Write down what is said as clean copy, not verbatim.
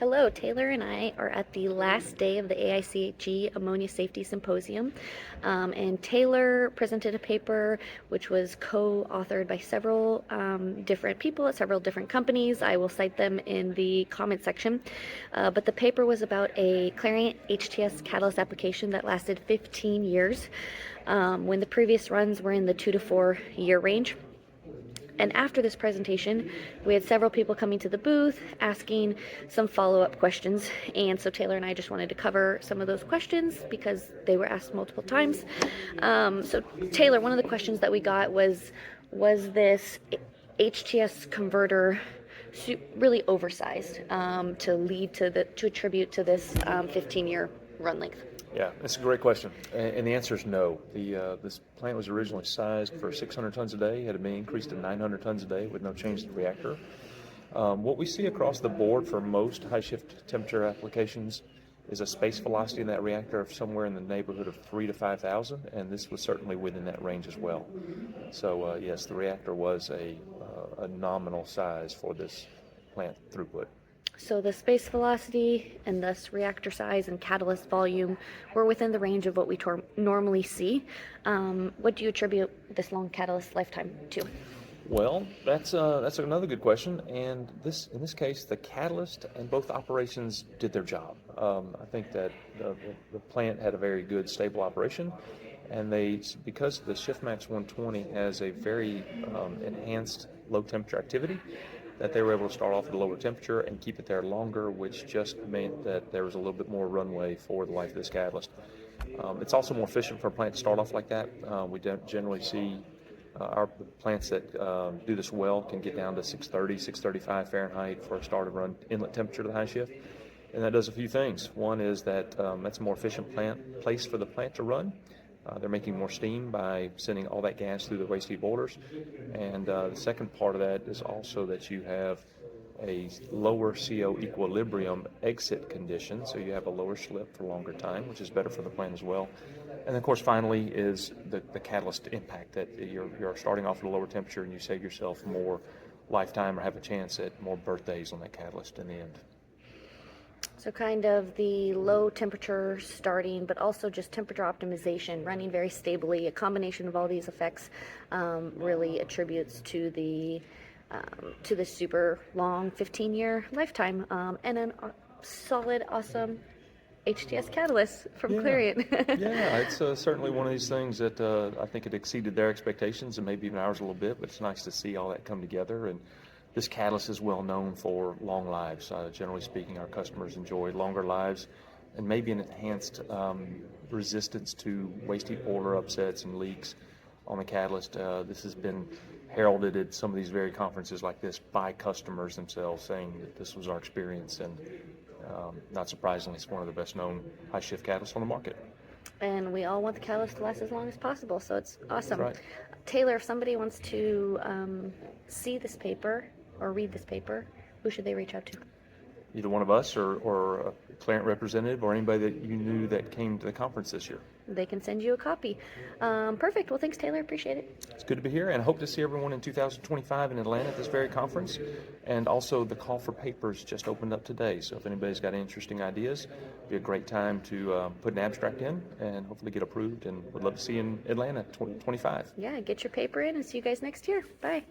Hello, Taylor and I are at the last day of the AICHE Ammonia Safety Symposium, and Taylor presented a paper which was co-authored by several different people at several different companies. I will cite them in the comment section, but the paper was about a Clariant HTS catalyst application that lasted 15 years, when the previous runs were in the 2 to 4 year range. And after this presentation, we had several people coming to the booth asking some follow-up questions. And so Taylor and I just wanted to cover some of those questions because they were asked multiple times. So Taylor, one of the questions that we got was this HTS converter really oversized to attribute to this 15-year run length? Yeah, that's a great question, and the answer is no. This plant was originally sized for 600 tons a day, had been increased to 900 tons a day with no change to the reactor. What we see across the board for most high shift temperature applications is a space velocity in that reactor of somewhere in the neighborhood of 3 to 5,000, and this was certainly within that range as well. So yes, the reactor was a nominal size for this plant throughput. So the space velocity and thus reactor size and catalyst volume were within the range of what we normally see. What do you attribute this long catalyst lifetime to? Well, that's another good question, and in this case, the catalyst and both operations did their job. I think that the plant had a very good, stable operation, and because the ShiftMax 120 has a very enhanced low temperature activity, that they were able to start off at a lower temperature and keep it there longer, which just meant that there was a little bit more runway for the life of this catalyst. It's also more efficient for a plant to start off like that. We don't generally see our plants that do this well can get down to 630, 635 Fahrenheit for a start of run inlet temperature to the high shift. And that does a few things. One is that that's a more efficient place for the plant to run. They're making more steam by sending all that gas through the waste heat boilers. And the second part of that is also that you have a lower CO equilibrium exit condition, so you have a lower slip for longer time, which is better for the plant as well. And of course, finally, is the catalyst impact, that you're starting off at a lower temperature and you save yourself more lifetime or have a chance at more birthdays on that catalyst in the end. So kind of the low temperature starting, but also just temperature optimization, running very stably, a combination of all these effects really attributes to the super long 15-year lifetime and a solid, awesome HTS catalyst from Clariant. Yeah, it's certainly one of these things that I think it exceeded their expectations and maybe even ours a little bit, but it's nice to see all that come together. And this catalyst is well known for long lives. Generally speaking, our customers enjoy longer lives and maybe an enhanced resistance to waste heat boiler upsets and leaks on the catalyst. This has been heralded at some of these very conferences like this by customers themselves, saying that this was our experience, and not surprisingly, it's one of the best known high shift catalysts on the market. And we all want the catalyst to last as long as possible, so it's awesome. That's right. Taylor, if somebody wants to see this paper or read this paper, who should they reach out to? Either one of us or a Clariant representative or anybody that you knew that came to the conference this year. They can send you a copy. Perfect. Well, thanks, Taylor. Appreciate it. It's good to be here, and I hope to see everyone in 2025 in Atlanta at this very conference. And also, the call for papers just opened up today, so if anybody's got interesting ideas, it'd be a great time to put an abstract in and hopefully get approved, and would love to see you in Atlanta 2025. Yeah, get your paper in and see you guys next year. Bye.